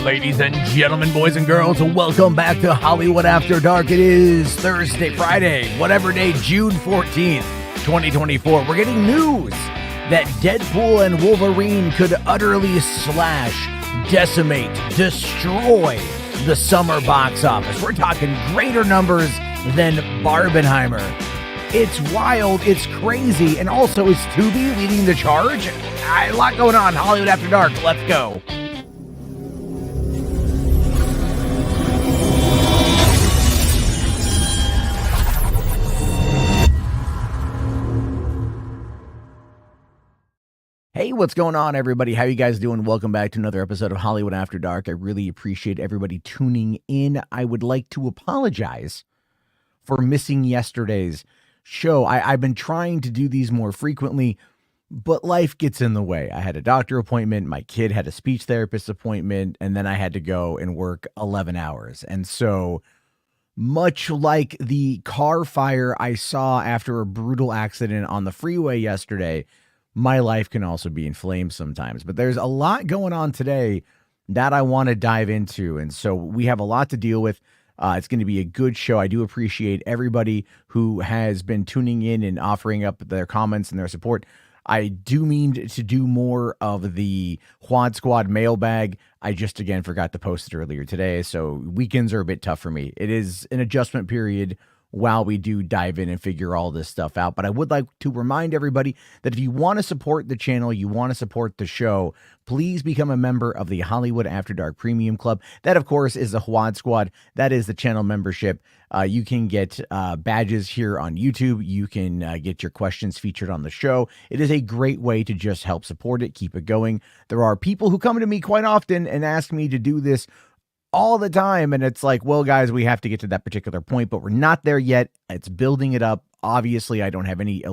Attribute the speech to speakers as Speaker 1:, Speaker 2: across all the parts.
Speaker 1: Ladies and gentlemen, boys and girls, welcome back to Hollywood After Dark. It is Friday, whatever day, June 14th, 2024. We're getting news that Deadpool and Wolverine could utterly slash, decimate, destroy the summer box office. We're talking greater numbers than Barbenheimer. It's wild, it's crazy, and also is Tubi leading the charge? A lot going on. Hollywood After Dark, let's go. Hey, what's going on, everybody? How you guys doing? Welcome back to another episode of Hollywood After Dark. I really appreciate everybody tuning in. I would like to apologize for missing yesterday's show. I've been trying to do these more frequently, but life gets in the way. I had a doctor appointment, my kid had a speech therapist appointment, and then I had to go and work 11 hours. And so, much like the car fire I saw after a brutal accident on the freeway yesterday, my life can also be in flames sometimes. But there's a lot going on today that I want to dive into. And so we have a lot to deal with. It's going to be a good show. I do appreciate everybody who has been tuning in and offering up their comments and their support. I do mean to do more of the HWAD Squad mailbag. I just, again, forgot to post it earlier today. So weekends are a bit tough for me. It is an adjustment period while we do dive in and figure all this stuff out. But I would like to remind everybody that if you want to support the channel, you want to support the show, please become a member of the Hollywood After Dark Premium Club. That, of course, is the HWAD Squad. That is the channel membership. You can get badges here on YouTube. You can get your questions featured on the show. It is a great way to just help support it, keep it going. There are people who come to me quite often and ask me to do this all the time, and it's like, well, guys, we have to get to that particular point, but we're not there yet. It's building it up. Obviously, I don't have any,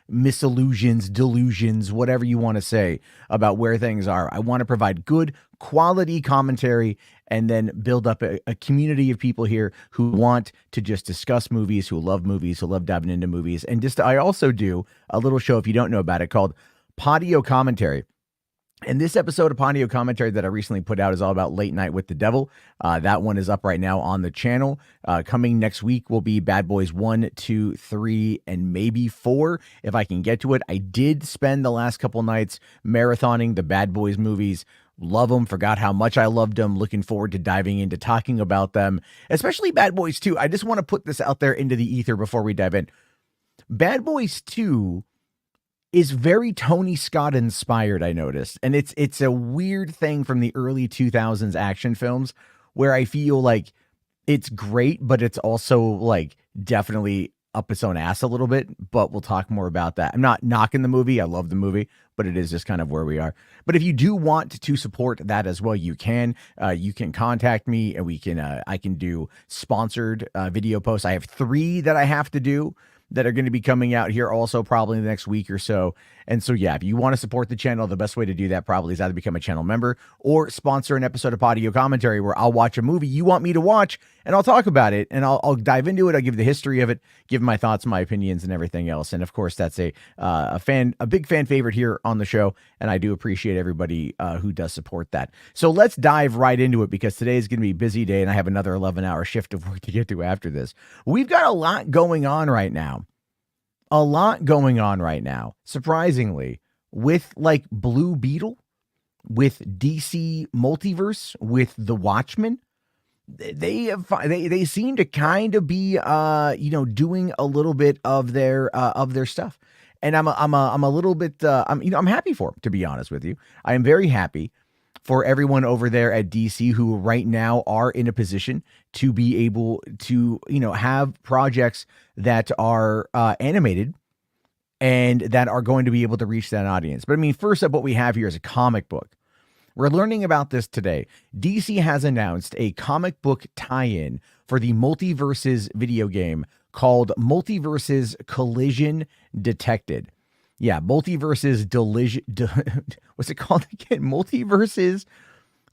Speaker 1: misillusions, delusions, whatever you want to say about where things are. I want to provide good quality commentary and then build up a community of people here who want to just discuss movies, who love diving into movies. And I also do a little show, if you don't know about it, called Patio Commentary. And this episode of Patio Commentary that I recently put out is all about Late Night with the Devil. That one is up right now on the channel. Coming next week will be Bad Boys 1, 2, 3, and maybe 4, if I can get to it. I did spend the last couple nights marathoning the Bad Boys movies. Love them. Forgot how much I loved them. Looking forward to diving into talking about them, especially Bad Boys 2. I just want to put this out there into the ether before we dive in. Bad Boys 2 is very Tony Scott inspired, I noticed. And it's a weird thing from the early 2000s action films where I feel like it's great, but it's also like definitely up its own ass a little bit, but we'll talk more about that. I'm not knocking the movie. I love the movie, but it is just kind of where we are. But if you do want to support that as well, you can contact me and I can do sponsored video posts. I have 3 that I have to do that are going to be coming out here also probably in the next week or so. And so, yeah, if you want to support the channel, the best way to do that probably is either become a channel member or sponsor an episode of Patio Commentary where I'll watch a movie you want me to watch and I'll talk about it and I'll dive into it. I'll give the history of it, give my thoughts, my opinions, and everything else. And of course, that's a big fan favorite here on the show. And I do appreciate everybody who does support that. So let's dive right into it because today is going to be a busy day and I have another 11-hour shift of work to get to after this. We've got a lot going on right now. Surprisingly, with like Blue Beetle, with DC Multiverse, with The Watchmen. They seem to kind of be doing a little bit of their stuff, and I'm a little bit I'm happy for them, to be honest with you. I am very happy for everyone over there at DC who right now are in a position to be able to have projects that are animated and that are going to be able to reach that audience. But I mean, first up, what we have here is a comic book. We're learning about this today. DC has announced a comic book tie-in for the Multiversus video game called Multiversus Collision Detected. Yeah, Multiversus what's it called again? Multiversus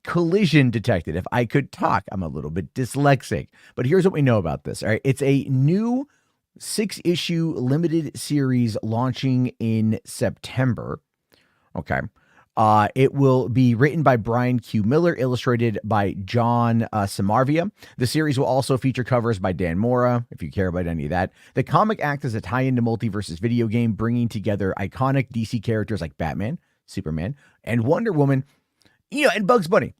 Speaker 1: Collision Detected. If I could talk, I'm a little bit dyslexic. But here's what we know about this. All right, it's a new 6-issue limited series launching in September. Okay. It will be written by Bryan Q. Miller, illustrated by Jon Sommariva. The series will also feature covers by Dan Mora, if you care about any of that. The comic acts as a tie-in to Multiversus video game, bringing together iconic DC characters like Batman, Superman, and Wonder Woman, and Bugs Bunny.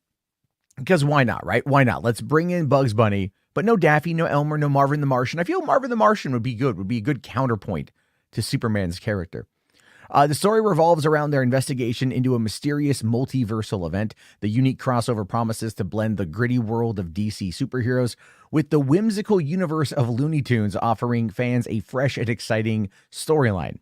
Speaker 1: Because why not, right? Why not? Let's bring in Bugs Bunny, but no Daffy, no Elmer, no Marvin the Martian. I feel Marvin the Martian would be a good counterpoint to Superman's character. The story revolves around their investigation into a mysterious multiversal event. The unique crossover promises to blend the gritty world of DC superheroes with the whimsical universe of Looney Tunes, offering fans a fresh and exciting storyline.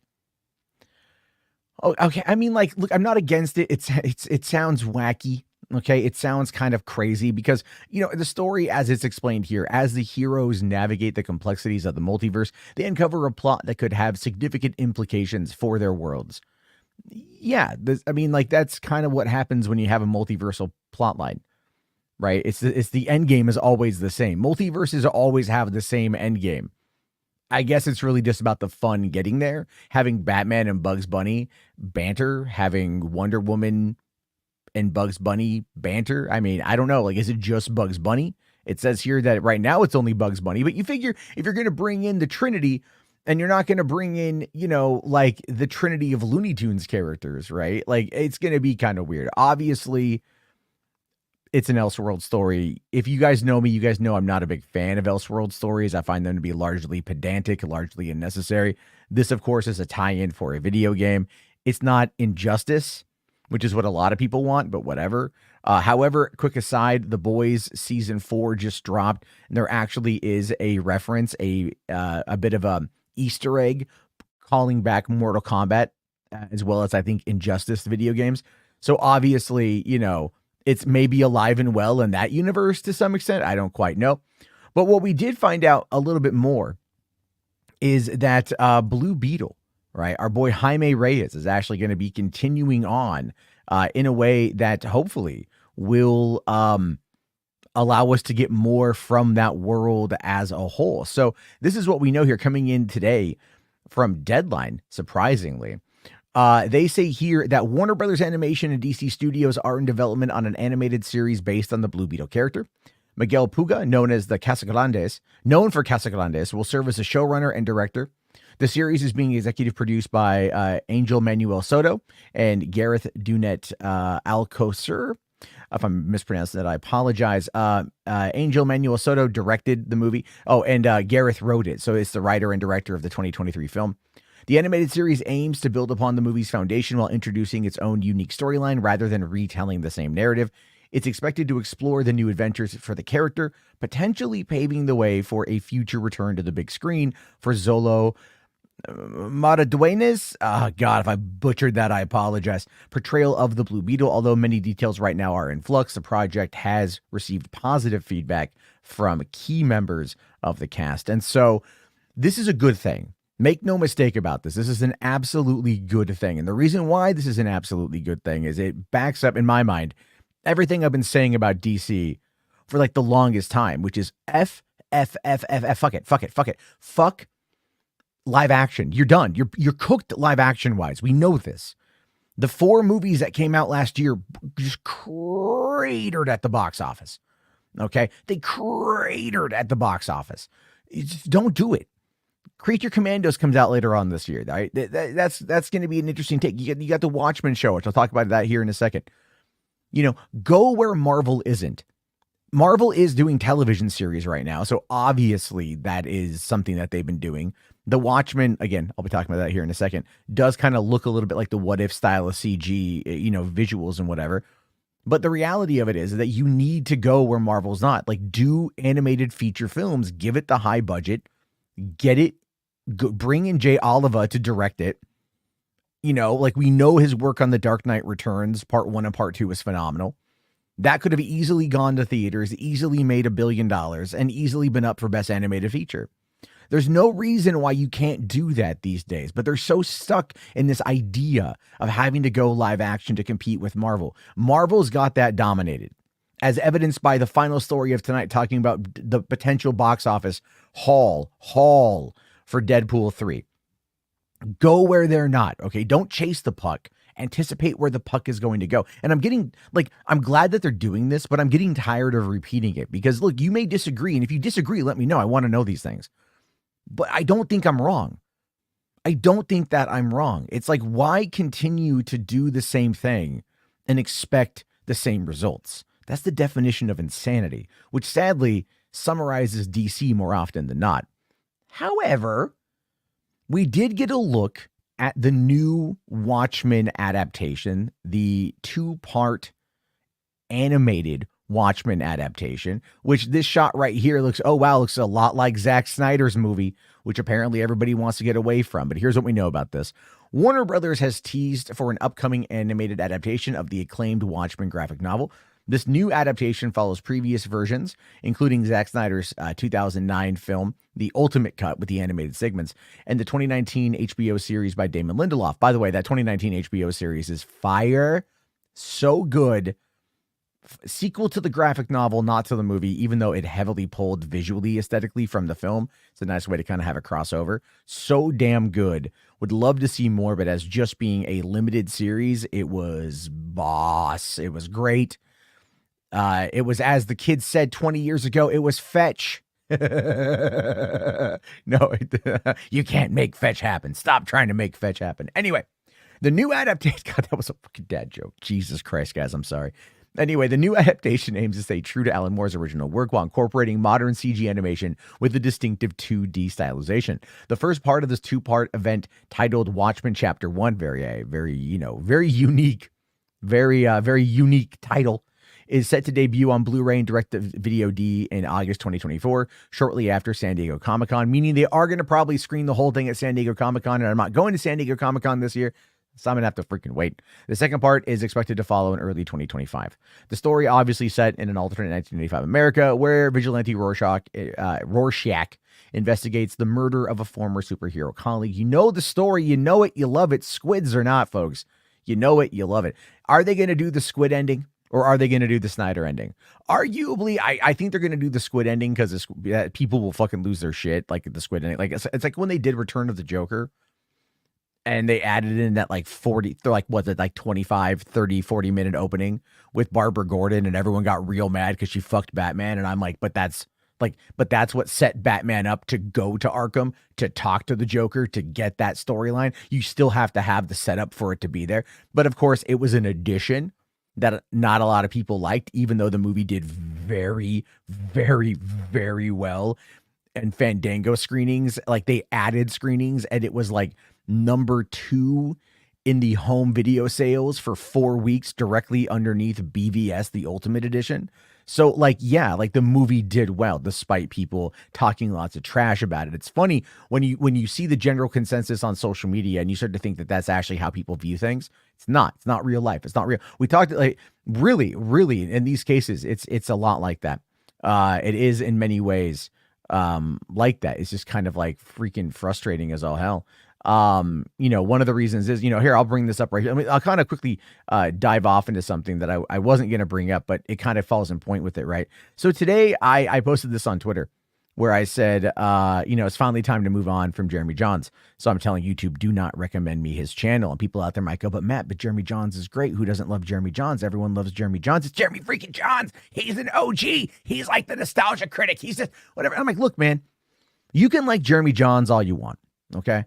Speaker 1: Oh, okay. I mean, look, I'm not against it. It sounds wacky. Okay, it sounds kind of crazy because, the story as it's explained here, as the heroes navigate the complexities of the multiverse, they uncover a plot that could have significant implications for their worlds. Yeah, that's kind of what happens when you have a multiversal plotline, right? It's the end game is always the same. Multiverses always have the same end game. I guess it's really just about the fun getting there, having Batman and Bugs Bunny banter, having Wonder Woman and Bugs Bunny banter. I mean, I don't know. Is it just Bugs Bunny? It says here that right now it's only Bugs Bunny, but you figure if you're going to bring in the Trinity and you're not going to bring in, the Trinity of Looney Tunes characters, right? It's going to be kind of weird. Obviously, it's an Elseworld story. If you guys know me, you guys know I'm not a big fan of Elseworld stories. I find them to be largely pedantic, largely unnecessary. This, of course, is a tie-in for a video game. It's not Injustice, which is what a lot of people want, but whatever. However, quick aside, The Boys season 4 just dropped, and there actually is a reference, a bit of a Easter egg calling back Mortal Kombat, as well as I think Injustice video games. So obviously, it's maybe alive and well in that universe to some extent. I don't quite know. But what we did find out a little bit more is that Blue Beetle, right? Our boy Jaime Reyes is actually going to be continuing on in a way that hopefully will allow us to get more from that world as a whole. So this is what we know here coming in today from Deadline, surprisingly. They say here that Warner Brothers Animation and DC Studios are in development on an animated series based on the Blue Beetle character. Miguel Puga, known for Casagrandes, will serve as a showrunner and director. The series is being executive produced by Angel Manuel Soto and Gareth Dunet Alcocer. If I'm mispronouncing that, I apologize. Angel Manuel Soto directed the movie. Oh, and Gareth wrote it. So it's the writer and director of the 2023 film. The animated series aims to build upon the movie's foundation while introducing its own unique storyline rather than retelling the same narrative. It's expected to explore the new adventures for the character, potentially paving the way for a future return to the big screen for Zolo Maraduenas. God, if I butchered that, I apologize. Portrayal of the Blue Beetle. Although many details right now are in flux, the project has received positive feedback from key members of the cast. And so this is a good thing. Make no mistake about this. This is an absolutely good thing. And the reason why this is an absolutely good thing is it backs up, in my mind, everything I've been saying about DC for the longest time, which is fuck it. Fuck live action. You're done. You're cooked live action wise. We know this. The 4 movies that came out last year just cratered at the box office. Okay? They cratered at the box office. Just don't do it. Creature Commandos comes out later on this year, right? That's going to be an interesting take. You got the Watchmen show, which I'll talk about that here in a second. Go where Marvel isn't. Marvel is doing television series right now, so obviously that is something that they've been doing. The Watchmen, again, I'll be talking about that here in a second, does kind of look a little bit like the What If style of CG, visuals and whatever. But the reality of it is that you need to go where Marvel's not. Do animated feature films, give it the high budget, get it. Bring in Jay Oliva to direct it. We know his work on The Dark Knight Returns, part 1 and part 2 was phenomenal. That could have easily gone to theaters, easily made $1 billion, and easily been up for Best Animated Feature. There's no reason why you can't do that these days, but they're so stuck in this idea of having to go live action to compete with Marvel. Marvel's got that dominated, as evidenced by the final story of tonight talking about the potential box office haul for Deadpool 3. Go where they're not, okay? Don't chase the puck anticipate where the puck is going to go. And I'm glad that they're doing this, but I'm getting tired of repeating it because look, you may disagree. And if you disagree, let me know. I want to know these things. But I don't think I'm wrong. I don't think that I'm wrong. It's like, why continue to do the same thing and expect the same results? That's the definition of insanity, which sadly summarizes DC more often than not. However, we did get a look at the new Watchmen adaptation, the 2-part animated Watchmen adaptation, which this shot right here looks a lot like Zack Snyder's movie, which apparently everybody wants to get away from. But here's what we know about this. Warner Brothers has teased for an upcoming animated adaptation of the acclaimed Watchmen graphic novel. This new adaptation follows previous versions, including Zack Snyder's 2009 film, The Ultimate Cut with the animated segments, and the 2019 HBO series by Damon Lindelof. By the way, that 2019 HBO series is fire. So good. Sequel to the graphic novel, not to the movie, even though it heavily pulled visually, aesthetically from the film. It's a nice way to kind of have a crossover. So damn good. Would love to see more, but as just being a limited series, it was boss. It was great. It was, as the kids said 20 years ago, it was fetch. No, you can't make fetch happen. Stop trying to make fetch happen. Anyway, the new adaptation, God, that was a fucking dad joke. Jesus Christ, guys, I'm sorry. Anyway, the new adaptation aims to stay true to Alan Moore's original work while incorporating modern CG animation with a distinctive 2D stylization. The first part of this 2-part event, titled Watchmen Chapter 1, very unique, very unique title, is set to debut on Blu-ray and direct-to-video D in August 2024, shortly after San Diego Comic-Con, meaning they are going to probably screen the whole thing at San Diego Comic-Con, and I'm not going to San Diego Comic-Con this year, so I'm going to have to freaking wait. The second part is expected to follow in early 2025. The story obviously set in an alternate 1985 America, where vigilante Rorschach investigates the murder of a former superhero colleague. You know the story, you know it, you love it. Squids or not, folks. You know it, you love it. Are they going to do the Squid ending? Or are they going to do the Snyder ending? Arguably, I think they're going to do the Squid ending because people will fucking lose their shit, like the Squid ending. Like it's like when they did Return of the Joker and they added in that like 25, 30, 40-minute opening with Barbara Gordon and everyone got real mad because she fucked Batman. And I'm like, but that's what set Batman up to go to Arkham, to talk to the Joker, to get that storyline. You still have to have the setup for it to be there. But of course, it was an addition that not a lot of people liked, even though the movie did very, very, very well. And Fandango screenings, like they added screenings, and it was like number 2 in the home video sales for 4 weeks, directly underneath BVS, the Ultimate Edition. So like, yeah, like the movie did well, despite people talking lots of trash about it. It's funny when you see the general consensus on social media and you start to think that that's actually how people view things. It's not real life. It's not real. We talked like really in these cases, it's a lot like that. It is in many ways like that. It's just kind of like freaking frustrating as all hell. One of the reasons is, here, I'll bring this up right here. I mean, I'll kind of quickly dive off into something that I wasn't going to bring up, but it kind of falls in point with it, right? So today I posted this on Twitter where I said, it's finally time to move on from Jeremy Jahns. So I'm telling YouTube, do not recommend me his channel. And people out there might go, but Matt, but Jeremy Jahns is great. Who doesn't love Jeremy Jahns? Everyone loves Jeremy Jahns. It's Jeremy freaking Jahns. He's an OG. He's like the nostalgia critic. He's just whatever. I'm like, look, man, you can like Jeremy Jahns all you want. Okay.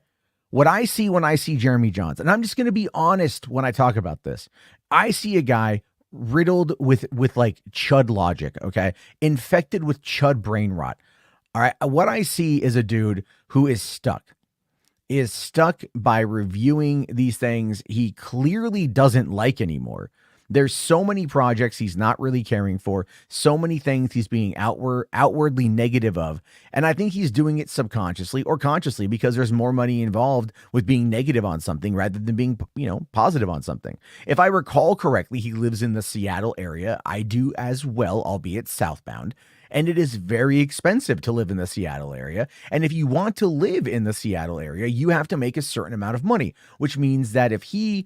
Speaker 1: What I see when I see Jeremy Jahns, and I'm just going to be honest when I talk about this, I see a guy riddled with like chud logic, okay? Infected with chud brain rot. All right. What I see is a dude who is stuck by reviewing these things he clearly doesn't like anymore. There's so many projects he's not really caring for, so many things he's being outwardly negative of. And I think he's doing it subconsciously or consciously because there's more money involved with being negative on something rather than being, positive on something. If I recall correctly, he lives in the Seattle area. I do as well, albeit southbound. And it is very expensive to live in the Seattle area. And if you want to live in the Seattle area, you have to make a certain amount of money, which means that if he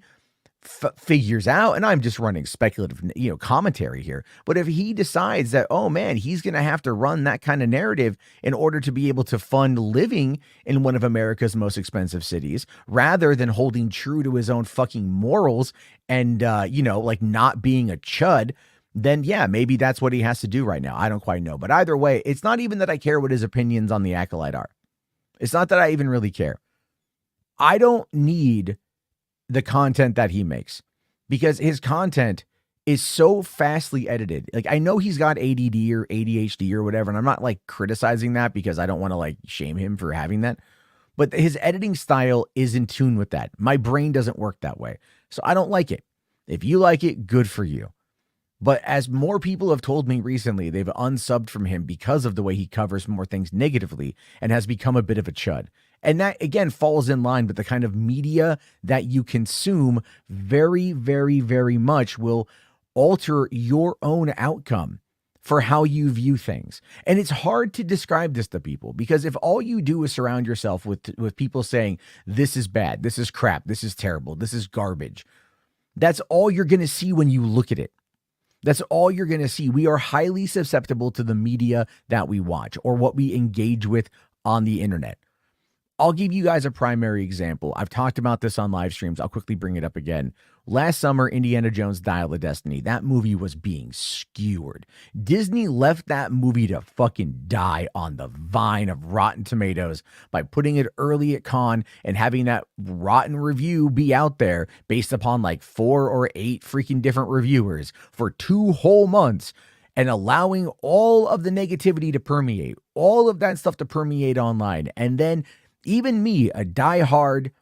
Speaker 1: figures out, and I'm just running speculative, commentary here, but if he decides that, oh man, he's going to have to run that kind of narrative in order to be able to fund living in one of America's most expensive cities, rather than holding true to his own fucking morals and, like not being a chud, then yeah, maybe that's what he has to do right now. I don't quite know. But either way, it's not even that I care what his opinions on The Acolyte are. It's not that I even really care. I don't need the content that he makes, because his content is so fastly edited. Like, I know he's got ADD or ADHD or whatever, and I'm not like criticizing that because I don't want to like shame him for having that, but his editing style is in tune with that. My brain doesn't work that way, so I don't like it. If you like it, good for you. But as more people have told me recently, they've unsubbed from him because of the way he covers more things negatively and has become a bit of a chud. And that, again, falls in line with the kind of media that you consume very, very, very much will alter your own outcome for how you view things. And it's hard to describe this to people, because if all you do is surround yourself with people saying, this is bad, this is crap, this is terrible, this is garbage, that's all you're going to see when you look at it. That's all you're going to see. We are highly susceptible to the media that we watch or what we engage with on the internet. I'll give you guys a primary example. I've talked about this on live streams. I'll quickly bring it up again. Last summer, Indiana Jones Dial of Destiny, that movie was being skewered. Disney left that movie to fucking die on the vine of Rotten Tomatoes by putting it early at con and having that rotten review be out there based upon like 4 or 8 freaking different reviewers for 2 whole months, and allowing all of the negativity to permeate, all of that stuff to permeate online. And then even me, a diehard,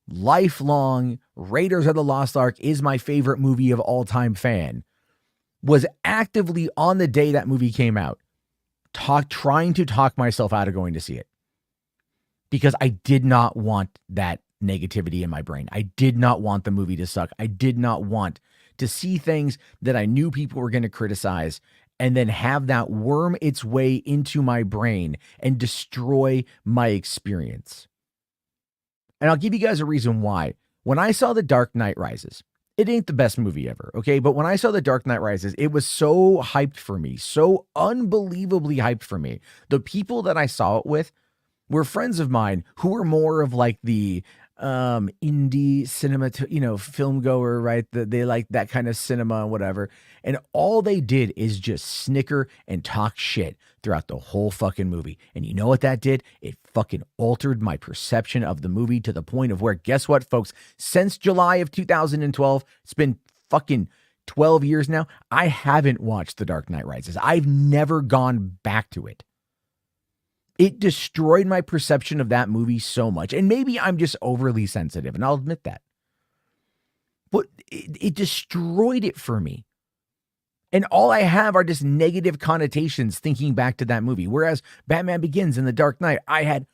Speaker 1: lifelong Raiders of the Lost Ark is my favorite movie of all time fan, was actively on the day that movie came out, trying to talk myself out of going to see it, because I did not want that negativity in my brain. I did not want the movie to suck. I did not want to see things that I knew people were going to criticize and then have that worm its way into my brain and destroy my experience. And I'll give you guys a reason why. When I saw The Dark Knight Rises, it ain't the best movie ever, okay? But when I saw The Dark Knight Rises, it was so hyped for me, so unbelievably hyped for me. The people that I saw it with were friends of mine who were more of like the indie cinema, film goer, right? They like that kind of cinema and whatever. And all they did is just snicker and talk shit throughout the whole fucking movie. And you know what that did? It fucking altered my perception of the movie to the point of where, guess what, folks? Since July of 2012, it's been fucking 12 years now, I haven't watched The Dark Knight Rises. I've never gone back to it. It destroyed my perception of that movie so much. And maybe I'm just overly sensitive, and I'll admit that. But it destroyed it for me. And all I have are just negative connotations thinking back to that movie. Whereas Batman Begins and The Dark Knight, I had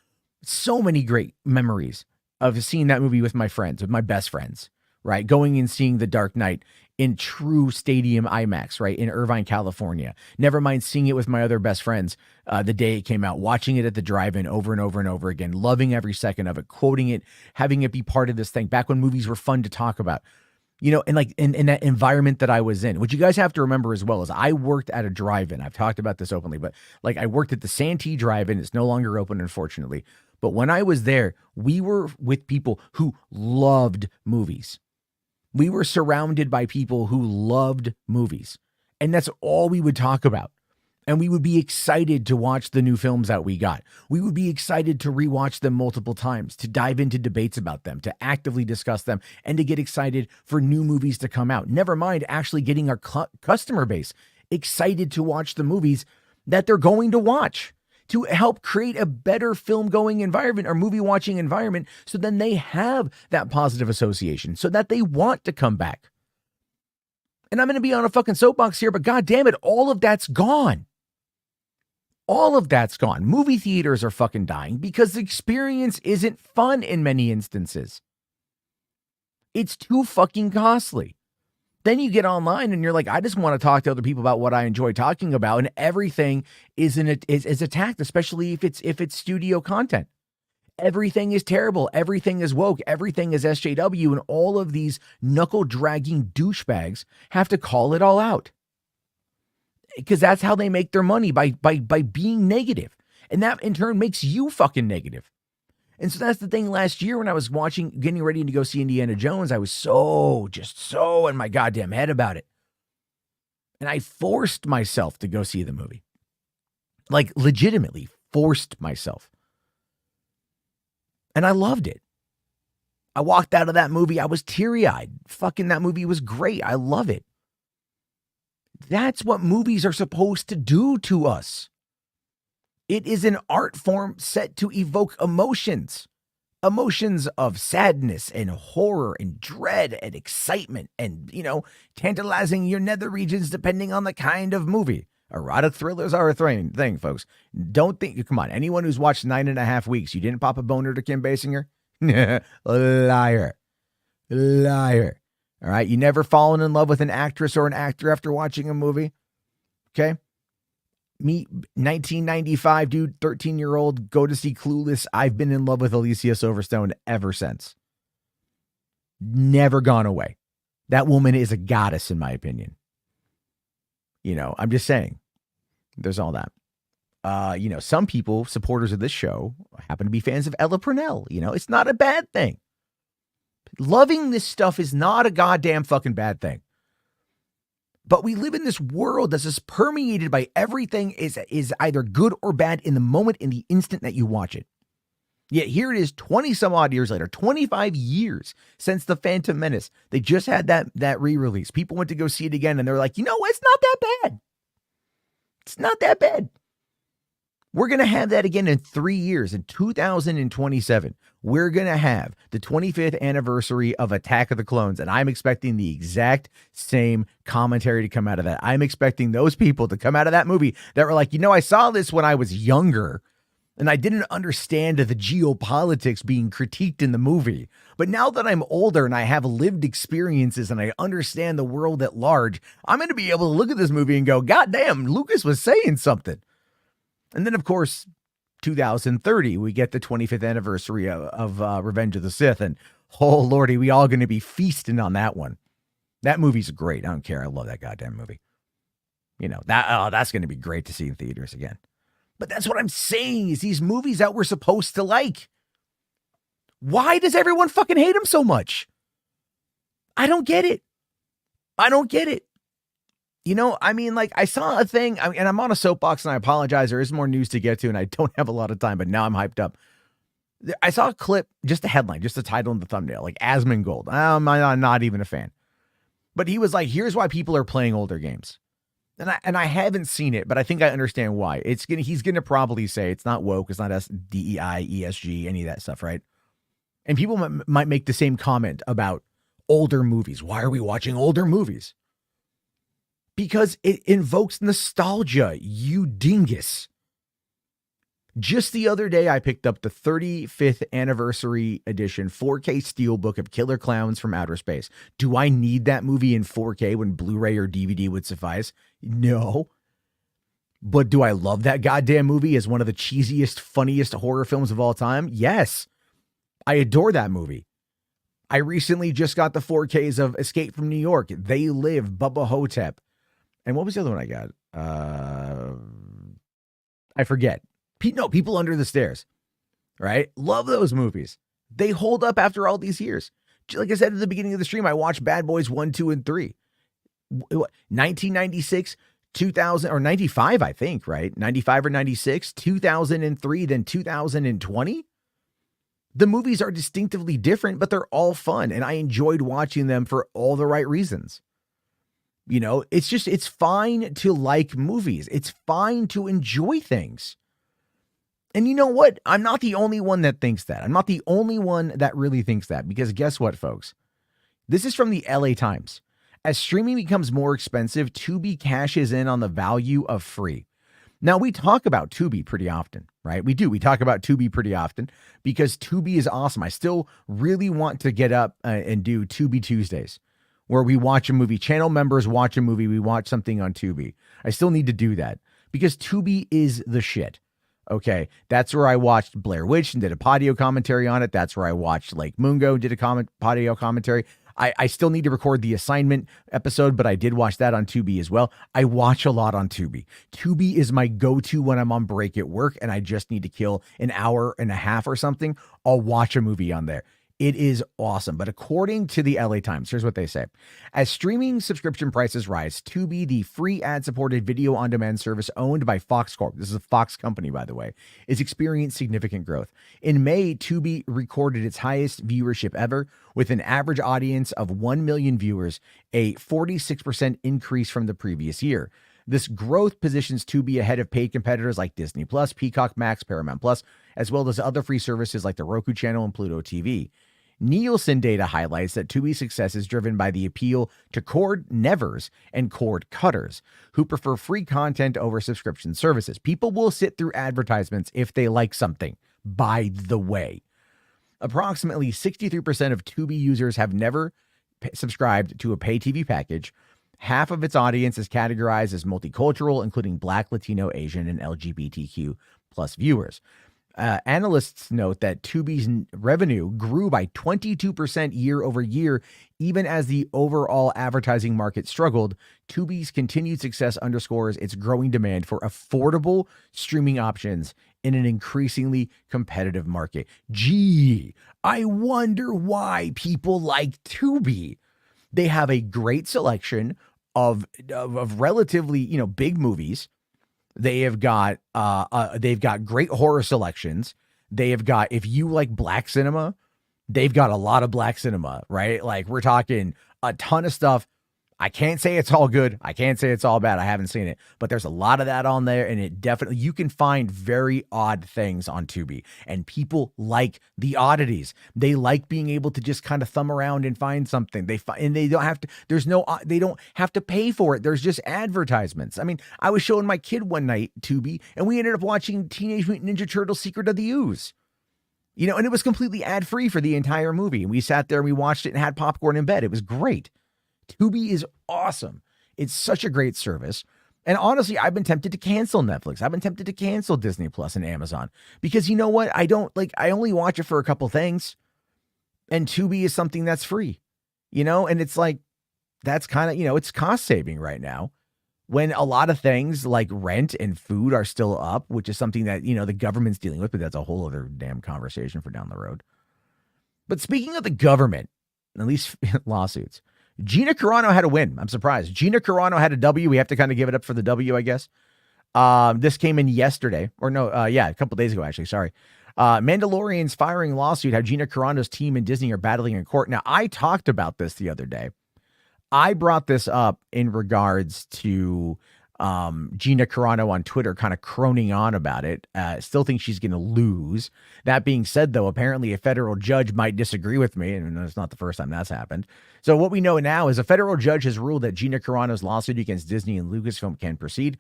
Speaker 1: so many great memories of seeing that movie with my friends, with my best friends, right? Going and seeing The Dark Knight in true stadium IMAX, right? In Irvine, California. Never mind seeing it with my other best friends the day it came out, watching it at the drive-in over and over and over again, loving every second of it, quoting it, having it be part of this thing back when movies were fun to talk about, and like in that environment that I was in. What you guys have to remember as well is I worked at a drive-in. I've talked about this openly, but like I worked at the Santee Drive-In. It's no longer open, unfortunately. But when I was there, we were with people who loved movies. We were surrounded by people who loved movies, and that's all we would talk about. And we would be excited to watch the new films that we got. We would be excited to rewatch them multiple times, to dive into debates about them, to actively discuss them, and to get excited for new movies to come out. Never mind actually getting our customer base excited to watch the movies that they're going to watch, to help create a better film going environment or movie watching environment, so then they have that positive association, so that they want to come back. And I'm going to be on a fucking soapbox here, but God damn it, all of that's gone. All of that's gone. Movie theaters are fucking dying because the experience isn't fun in many instances. It's too fucking costly. Then you get online and you're like, I just want to talk to other people about what I enjoy talking about, and everything is attacked, especially if it's studio content. everything is terrible. Everything is woke. Everything is SJW. And all of these knuckle-dragging douchebags have to call it all out. Because that's how they make their money, by being negative. And that, in turn, makes you fucking negative. And so that's the thing. Last year when I was getting ready to go see Indiana Jones, I was so in my goddamn head about it. And I forced myself to go see the movie. Like, legitimately forced myself. And I loved it. I walked out of that movie. I was teary-eyed. Fucking that movie was great. I love it. That's what movies are supposed to do to us. It is an art form set to evoke emotions. Emotions of sadness and horror and dread and excitement and, tantalizing your nether regions depending on the kind of movie. Erotic thrillers are a thing, folks. Don't think, come on, anyone who's watched 9.5 Weeks, you didn't pop a boner to Kim Basinger? Liar. All right, you never fallen in love with an actress or an actor after watching a movie? Okay? Me, 1995, dude, 13-year-old, go to see Clueless. I've been in love with Alicia Silverstone ever since. Never gone away. That woman is a goddess, in my opinion. I'm just saying. There's all that. Some people, supporters of this show, happen to be fans of Ella Purnell. It's not a bad thing. Loving this stuff is not a goddamn fucking bad thing. But we live in this world that's just permeated by everything is either good or bad in the moment, in the instant that you watch it. Yet here it is 20 some odd years later, 25 years since The Phantom Menace. They just had that re-release. People went to go see it again and they're like, it's not that bad. It's not that bad. We're going to have that again in 3 years, in 2027. We're going to have the 25th anniversary of Attack of the Clones, and I'm expecting the exact same commentary to come out of that. I'm expecting those people to come out of that movie that were like, I saw this when I was younger, and I didn't understand the geopolitics being critiqued in the movie. But now that I'm older and I have lived experiences and I understand the world at large, I'm going to be able to look at this movie and go, God damn, Lucas was saying something. And then, of course, 2030, we get the 25th anniversary of Revenge of the Sith. And, oh, Lordy, we all going to be feasting on that one. That movie's great. I don't care. I love that goddamn movie. That's going to be great to see in theaters again. But that's what I'm saying, is these movies that we're supposed to like. Why does everyone fucking hate them so much? I don't get it. I saw a thing, and I'm on a soapbox, and I apologize. There is more news to get to, and I don't have a lot of time, but now I'm hyped up. I saw a clip, just a headline, just the title and the thumbnail, like Asmongold. I'm not even a fan. But he was like, here's why people are playing older games. And I haven't seen it, but I think I understand why. He's gonna probably say it's not woke, it's not DEI, ESG, any of that stuff, right? And people might make the same comment about older movies. Why are we watching older movies? Because it invokes nostalgia, you dingus. Just the other day, I picked up the 35th anniversary edition 4K steelbook of Killer Clowns from Outer Space. Do I need that movie in 4K when Blu-ray or DVD would suffice? No. But do I love that goddamn movie as one of the cheesiest, funniest horror films of all time? Yes. I adore that movie. I recently just got the 4Ks of Escape from New York, They Live, Bubba Hotep. And what was the other one I got? I forget. People Under the Stairs, right? Love those movies. They hold up after all these years. Like I said at the beginning of the stream, I watched Bad Boys 1, 2, and 3. 1996, 2000, or 95, I think, right? 95 or 96, 2003, then 2020. The movies are distinctively different, but they're all fun, and I enjoyed watching them for all the right reasons. It's fine to like movies. It's fine to enjoy things. And you know what? I'm not the only one that thinks that. I'm not the only one that really thinks that, because guess what, folks? This is from the LA Times. As streaming becomes more expensive, Tubi cashes in on the value of free. Now, we talk about Tubi pretty often, right? We do. We talk about Tubi pretty often because Tubi is awesome. I still really want to get up and do Tubi Tuesdays, where we watch a movie. Channel members watch a movie. We watch something on Tubi. I still need to do that because Tubi is the shit. Okay, that's where I watched Blair Witch and did a patio commentary on it. That's where I watched Lake Mungo, did a patio commentary. I still need to record the assignment episode, but I did watch that on Tubi as well. I watch a lot on Tubi. Tubi is my go-to when I'm on break at work and I just need to kill an hour and a half or something. I'll watch a movie on there. It is awesome. But according to the LA Times, here's what they say. As streaming subscription prices rise, Tubi, the free ad-supported video on-demand service owned by Fox Corp, this is a Fox company, by the way, is experiencing significant growth. In May, Tubi recorded its highest viewership ever, with an average audience of 1 million viewers, a 46% increase from the previous year. This growth positions Tubi ahead of paid competitors like Disney Plus, Peacock Max, Paramount Plus, as well as other free services like the Roku channel and Pluto TV. Nielsen data highlights that Tubi's success is driven by the appeal to cord nevers and cord cutters who prefer free content over subscription services. People will sit through advertisements if they like something, by the way. Approximately 63% of Tubi users have never subscribed to a pay TV package. Half of its audience is categorized as multicultural, including Black, Latino, Asian, and LGBTQ plus viewers. Analysts note that Tubi's revenue grew by 22% year over year, even as the overall advertising market struggled. Tubi's continued success underscores its growing demand for affordable streaming options in an increasingly competitive market. Gee, I wonder why people like Tubi. They have a great selection of relatively, big movies. They have got they've got great horror selections. They have got, if you like black cinema, they've got a lot of black cinema, right? Like we're talking a ton of stuff. I can't say it's all good. I can't say it's all bad. I haven't seen it, but there's a lot of that on there, and it definitely, you can find very odd things on Tubi, and people like the oddities. They like being able to just kind of thumb around and find something. And they don't have to, they don't have to pay for it. There's just advertisements. I mean, I was showing my kid one night Tubi, and we ended up watching Teenage Mutant Ninja Turtles: Secret of the Ooze. And it was completely ad-free for the entire movie. And we sat there and we watched it and had popcorn in bed. It was great. Tubi is awesome. It's such a great service. And honestly, I've been tempted to cancel Netflix. I've been tempted to cancel Disney Plus and Amazon because you know what? I only watch it for a couple things, and Tubi is something that's free, and it's like, that's kind of, it's cost saving right now when a lot of things like rent and food are still up, which is something that, the government's dealing with, but that's a whole other damn conversation for down the road. But speaking of the government, at least lawsuits, Gina Carano had a win. I'm surprised. Gina Carano had a W. We have to kind of give it up for the W, I guess. This came in yesterday, or no, a couple days ago, actually. Sorry. Mandalorian's firing lawsuit, how Gina Carano's team and Disney are battling in court. Now, I talked about this the other day. I brought this up in regards to Gina Carano on Twitter kind of croning on about it. Still think she's going to lose. That being said, though, apparently a federal judge might disagree with me, and it's not the first time that's happened. So what we know now is a federal judge has ruled that Gina Carano's lawsuit against Disney and Lucasfilm can proceed.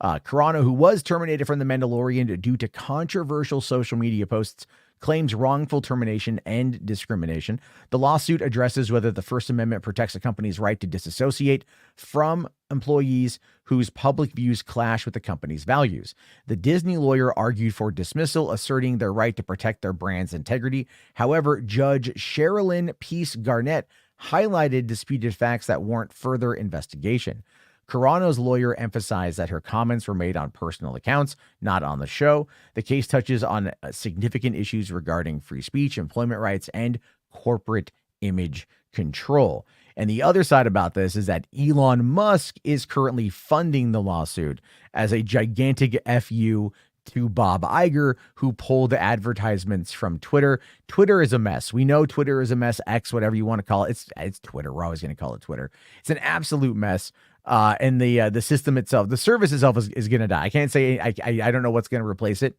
Speaker 1: Carano, who was terminated from The Mandalorian due to controversial social media posts, claims wrongful termination and discrimination. The lawsuit addresses whether the First Amendment protects a company's right to disassociate from employees whose public views clash with the company's values. The Disney lawyer argued for dismissal, asserting their right to protect their brand's integrity. However, Judge Sherilyn Peace Garnett highlighted disputed facts that warrant further investigation. Carano's lawyer emphasized that her comments were made on personal accounts, not on the show. The case touches on significant issues regarding free speech, employment rights, and corporate image control. And the other side about this is that Elon Musk is currently funding the lawsuit as a gigantic FU to Bob Iger, who pulled the advertisements from Twitter. Twitter is a mess. We know Twitter is a mess. X, whatever you want to call it. It's Twitter. We're always going to call it Twitter. It's an absolute mess. And the system itself, the service itself is going to die. I can't say, I don't know what's going to replace it.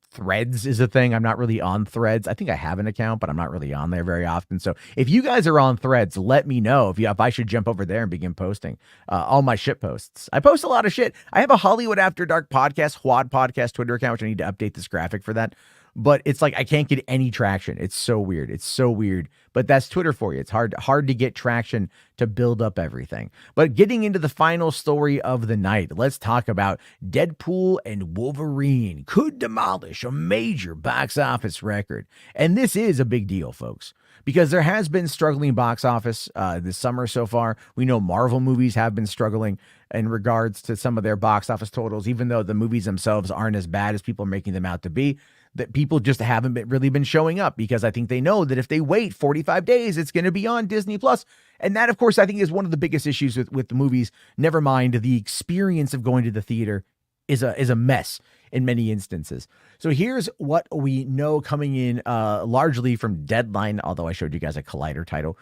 Speaker 1: Threads is a thing. I'm not really on Threads. I think I have an account, but I'm not really on there very often. So if you guys are on Threads, let me know if I should jump over there and begin posting all my shit posts. I post a lot of shit. I have a Hollywood After Dark podcast, HWAD podcast Twitter account, which I need to update this graphic for that. but it's like I can't get any traction. It's so weird. It's so weird. But that's Twitter for you. It's hard to get traction to build up everything. But getting into the final story of the night, let's talk about Deadpool and Wolverine could demolish a major box office record. And this is a big deal, folks, because there has been struggling box office this summer so far. We know Marvel movies have been struggling in regards to some of their box office totals, even though the movies themselves aren't as bad as people are making them out to be. That people just haven't really been showing up because I think they know that if they wait 45 days, it's going to be on Disney Plus. And that, of course, I think is one of the biggest issues with the movies. Never mind, the experience of going to the theater is a mess in many instances. So here's what we know coming in largely from Deadline, although I showed you guys a Collider title.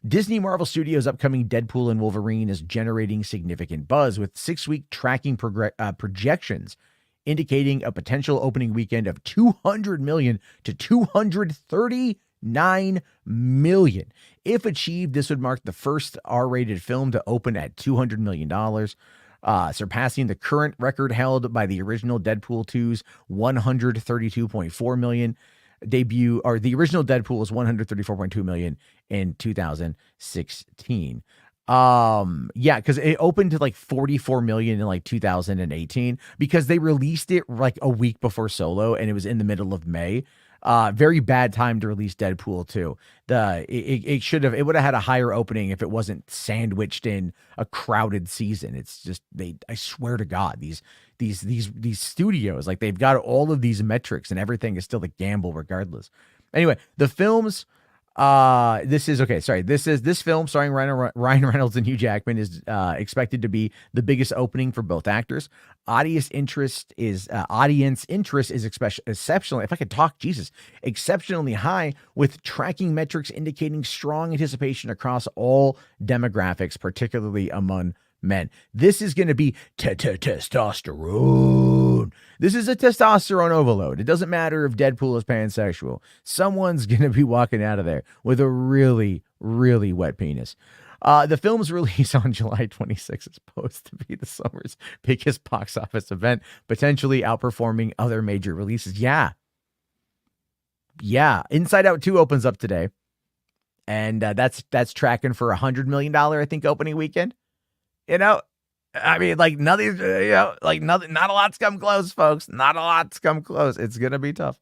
Speaker 1: Disney Marvel Studios' upcoming Deadpool and Wolverine is generating significant buzz with 6-week tracking projections indicating a potential opening weekend of $200 million to $239 million. If achieved, this would mark the first R-rated film to open at $200 million, surpassing the current record held by the original Deadpool 2's $132.4 million debut, or the original Deadpool was $134.2 million in 2016. Because it opened to like 44 million in like 2018 because they released it like a week before Solo and it was in the middle of May. Very bad time to release Deadpool 2. It would have had a higher opening if it wasn't sandwiched in a crowded season. It's just I swear to God, these studios, like they've got all of these metrics and everything is still a gamble regardless. Anyway, the films. This film starring Ryan Reynolds and Hugh Jackman is expected to be the biggest opening for both actors. Audience interest is exceptionally, if I could talk, Jesus, exceptionally high, with tracking metrics indicating strong anticipation across all demographics, particularly among men. This is going to be testosterone. This is a testosterone overload. It doesn't matter if Deadpool is pansexual. Someone's going to be walking out of there with a really, really wet penis. The film's release on July 26th is supposed to be the summer's biggest box office event, potentially outperforming other major releases. Yeah. Inside Out 2 opens up today, and that's tracking for $100 million, I think, opening weekend. You know, I mean, like nothing, not a lot's come close, folks. Not a lot's come close. It's going to be tough.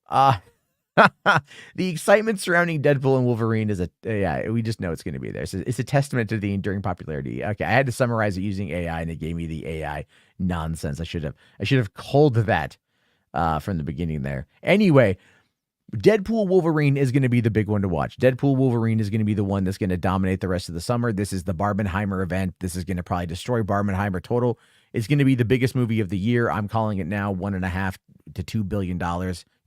Speaker 1: The excitement surrounding Deadpool and Wolverine is we just know it's going to be there. So it's a testament to the enduring popularity. Okay, I had to summarize it using AI, and it gave me the AI nonsense. I should have called that from the beginning there. Anyway, Deadpool Wolverine is going to be the big one to watch. Deadpool Wolverine is going to be the one that's going to dominate the rest of the summer. This is the Barbenheimer event. This is going to probably destroy Barbenheimer total. It's going to be the biggest movie of the year. I'm calling it now, $1.5 to $2 billion.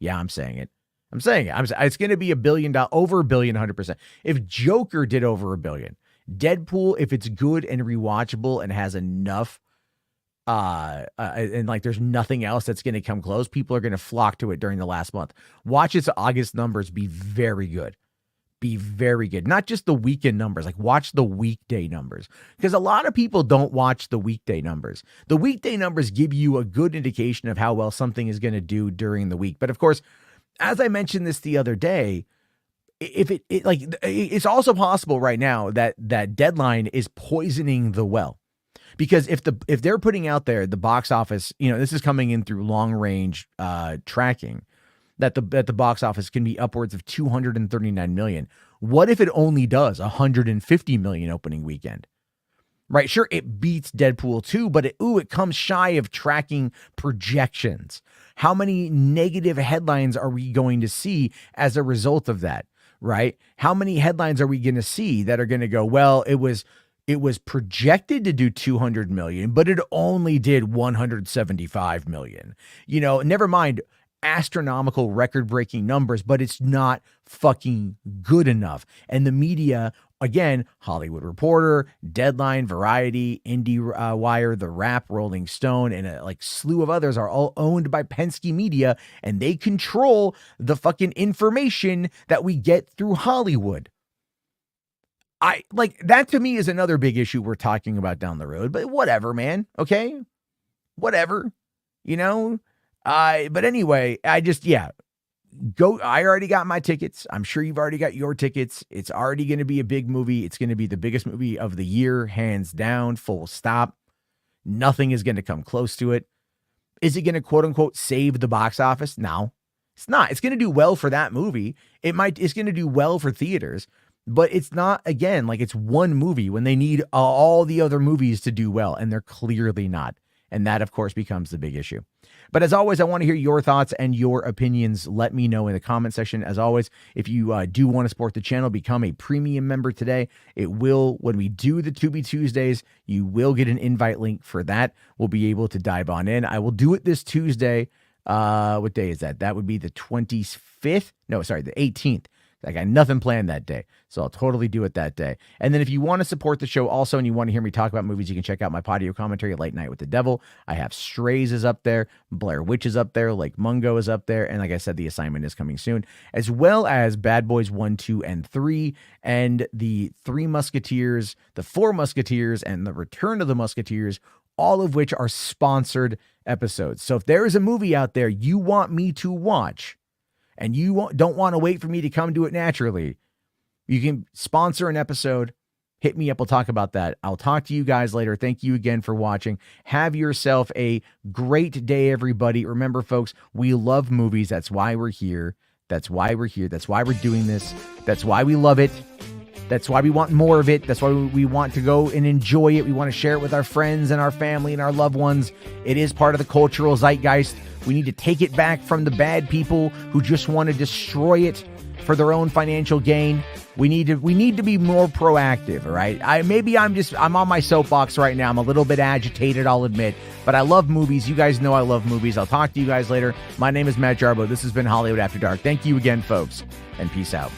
Speaker 1: Yeah, I'm saying it. It's going to be $1 billion, over $1 billion, 100%. If Joker did over $1 billion, Deadpool, if it's good and rewatchable and has enough, and like there's nothing else that's going to come close, people are going to flock to it during the last month. Watch its August numbers be very good. Not just the weekend numbers, like watch the weekday numbers, because a lot of people don't watch the weekday numbers. The weekday numbers give you a good indication of how well something is going to do during the week. But of course, as I mentioned this the other day, if it's also possible right now that Deadline is poisoning the well. Because if they're putting out there the box office, this is coming in through long range tracking, that the box office can be upwards of 239 million. What if it only does 150 million opening weekend? Right? Sure, it beats Deadpool 2, but it comes shy of tracking projections. How many negative headlines are we going to see as a result of that? Right? How many headlines are we going to see that are going to go, well, it was projected to do 200 million, but it only did 175 million. Never mind astronomical record-breaking numbers, but it's not fucking good enough. And the media, again, Hollywood Reporter, Deadline, Variety, IndieWire, The Wrap, Rolling Stone, and a slew of others are all owned by Penske Media, and they control the fucking information that we get through Hollywood. That to me is another big issue we're talking about down the road, but whatever, man. Okay. Whatever, But anyway, go. I already got my tickets. I'm sure you've already got your tickets. It's already going to be a big movie. It's going to be the biggest movie of the year, hands down, full stop. Nothing is going to come close to it. Is it going to quote unquote save the box office? No, it's not. It's going to do well for that movie. It's going to do well for theaters, but it's not, again, like it's one movie when they need all the other movies to do well, and they're clearly not. And that, of course, becomes the big issue. But as always, I want to hear your thoughts and your opinions. Let me know in the comment section. As always, if you do want to support the channel, become a premium member today. It will, when we do the To Be Tuesdays, you will get an invite link for that. We'll be able to dive on in. I will do it this Tuesday. What day is that? That would be the 25th. No, sorry, the 18th. I got nothing planned that day, so I'll totally do it that day. And then if you want to support the show also and you want to hear me talk about movies, you can check out my audio commentary, Late Night with the Devil. I have Strays is up there, Blair Witch is up there, Lake Mungo is up there, and like I said, The Assignment is coming soon, as well as Bad Boys 1, 2, and 3, and the Three Musketeers, the Four Musketeers, and the Return of the Musketeers, all of which are sponsored episodes. So if there is a movie out there you want me to watch, and you don't want to wait for me to come to it naturally, you can sponsor an episode. Hit me up. We'll talk about that. I'll talk to you guys later. Thank you again for watching. Have yourself a great day, everybody. Remember, folks, we love movies. That's why we're here. That's why we're here. That's why we're doing this. That's why we love it. That's why we want more of it. That's why we want to go and enjoy it. We want to share it with our friends and our family and our loved ones. It is part of the cultural zeitgeist. We need to take it back from the bad people who just want to destroy it for their own financial gain. We need to be more proactive, all right? I'm on my soapbox right now. I'm a little bit agitated, I'll admit, but I love movies. You guys know I love movies. I'll talk to you guys later. My name is Matt Jarbo. This has been Hollywood After Dark. Thank you again, folks, and peace out.